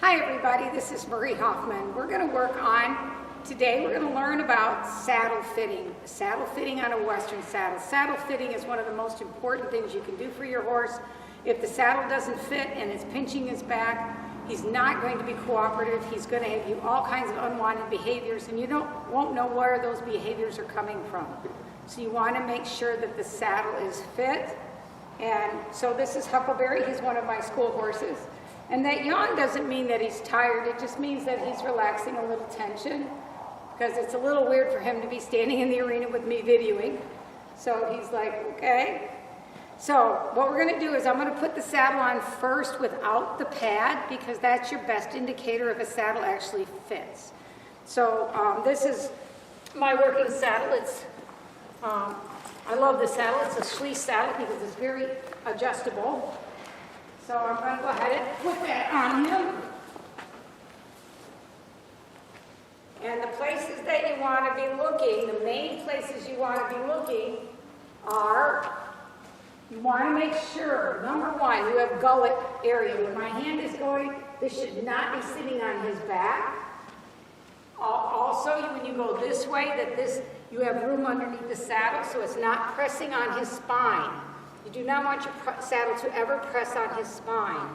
Hi everybody, this is Marie Hoffman. We're going to work on, today we're going to learn about saddle fitting. Saddle fitting on a Western saddle. Saddle fitting is one of the most important things you can do for your horse. If the saddle doesn't fit and it's pinching his back, he's not going to be cooperative. He's going to have you all kinds of unwanted behaviors and you won't know where those behaviors are coming from. So you want to make sure that the saddle is fit. And so this is Huckleberry. He's one of my school horses. And that yawn doesn't mean that he's tired, it just means that he's relaxing a little tension, because it's a little weird for him to be standing in the arena with me videoing. So he's like, okay. So what we're going to do is I'm going to put the saddle on first without the pad, because that's your best indicator if a saddle actually fits. So this is my working saddle. It's I love the saddle. It's a Schlieff saddle because it's very adjustable. So I'm going to go ahead and put that on him. And the places that you want to be looking, the main places you want to be looking are, you want to make sure, number one, you have gullet area. Where my hand is going, this should not be sitting on his back. Also, when you go this way, you have room underneath the saddle, so it's not pressing on his spine. You do not want your saddle to ever press on his spine.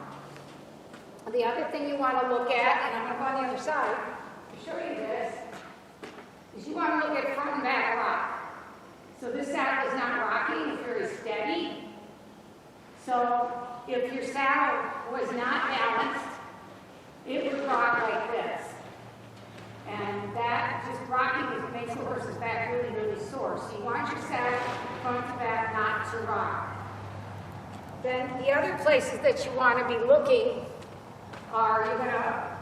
The other thing you want to look at, and I'm going to go on the other side to show you this, is you want to look at front and back rock. So this saddle is not rocking, it's very steady. So if your saddle was not balanced, it would rock like this. And that just rocking makes the horse's back really, really sore. So you want your saddle front to back not to rock. Then the other places that you want to be looking are, you're going to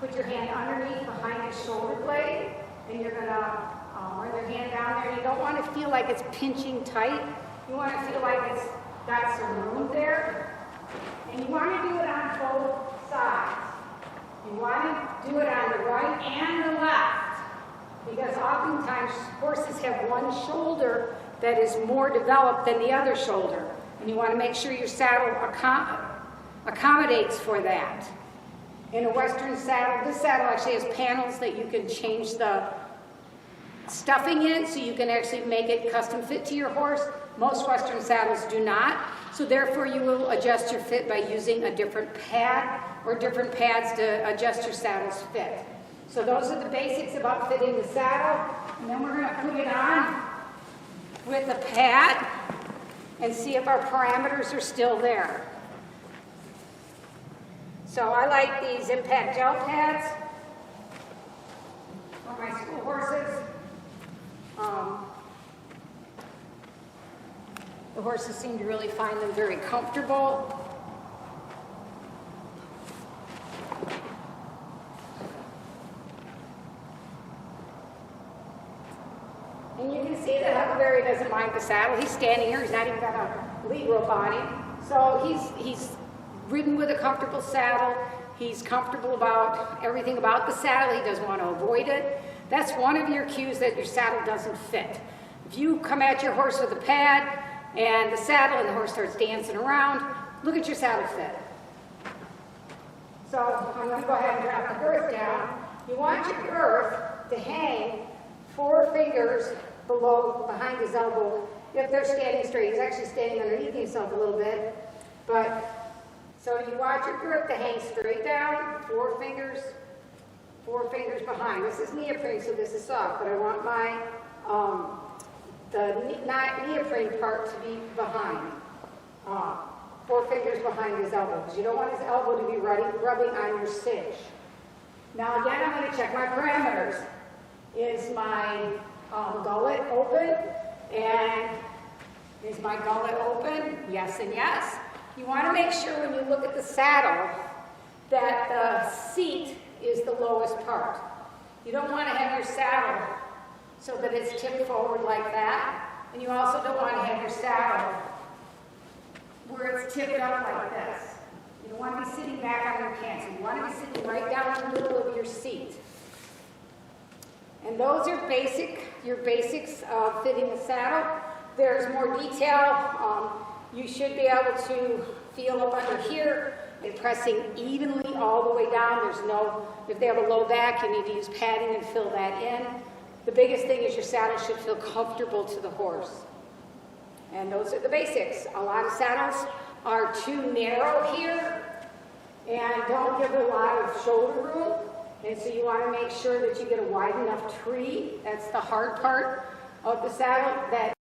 put your hand underneath behind his shoulder blade, and you're going to run your hand down there. You don't want to feel like it's pinching tight. You want to feel like it's got some room there. And you want to do it on both sides. You want to do it on the right and the left, because oftentimes horses have one shoulder that is more developed than the other shoulder. And you want to make sure your saddle accommodates for that. In a Western saddle, this saddle actually has panels that you can change the stuffing in, so you can actually make it custom fit to your horse. Most Western saddles do not, so therefore you will adjust your fit by using a different pad or different pads to adjust your saddle's fit. So those are the basics about fitting the saddle, and then we're going to put it on with a pad and see if our parameters are still there. So I like these impact gel pads for my school horses. The horses seem to really find them very comfortable. And you can see that Huckleberry doesn't mind the saddle. He's standing here. He's not even got a lead rope on him. So he's ridden with a comfortable saddle. He's comfortable about everything about the saddle. He doesn't want to avoid it. That's one of your cues that your saddle doesn't fit. If you come at your horse with a pad and the saddle and the horse starts dancing around, look at your saddle fit. So I'm going to go ahead and drop the girth down. You want your girth to hang 4 fingers behind his elbow. If they're standing straight, he's actually standing underneath himself a little bit. But so you want your girth to hang straight down, 4 fingers behind. This is neoprene, so this is soft, but I want my the neoprene part to be behind. 4 fingers behind his elbow, because you don't want his elbow to be rubbing on your cinch. Now again, I'm going to check my parameters. Is my gullet open? And is my gullet open? Yes and yes. You want to make sure when you look at the saddle that the seat is the lowest part. You don't want to have your saddle so that it's tipped forward like that. And you also don't want to have your saddle where it's tipped up like this. You don't want to be sitting back on your pants. You want to be sitting right down in the middle of your seat. And those are your basics of fitting a saddle. There's more detail. You should be able to feel up under here and pressing evenly knee all the way down. There's no, if they have a low back, you need to use padding and fill that in. The biggest thing is your saddle should feel comfortable to the horse. And those are the basics. A lot of saddles are too narrow here and don't give a lot of shoulder room. And so you want to make sure that you get a wide enough tree. That's the hard part of the saddle. That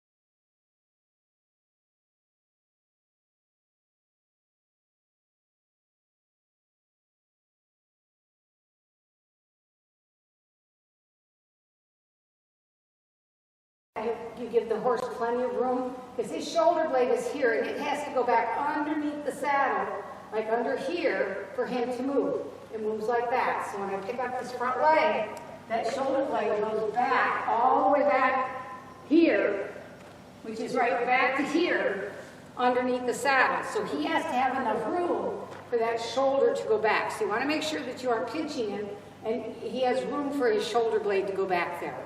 you give the horse plenty of room, because his shoulder blade is here and it has to go back underneath the saddle, like under here, for him to move. It moves like that. So when I pick up this front leg, that shoulder blade goes back, all the way back here, which is right back to here, underneath the saddle. So he has to have enough room for that shoulder to go back. So you want to make sure that you aren't pinching him, and he has room for his shoulder blade to go back there.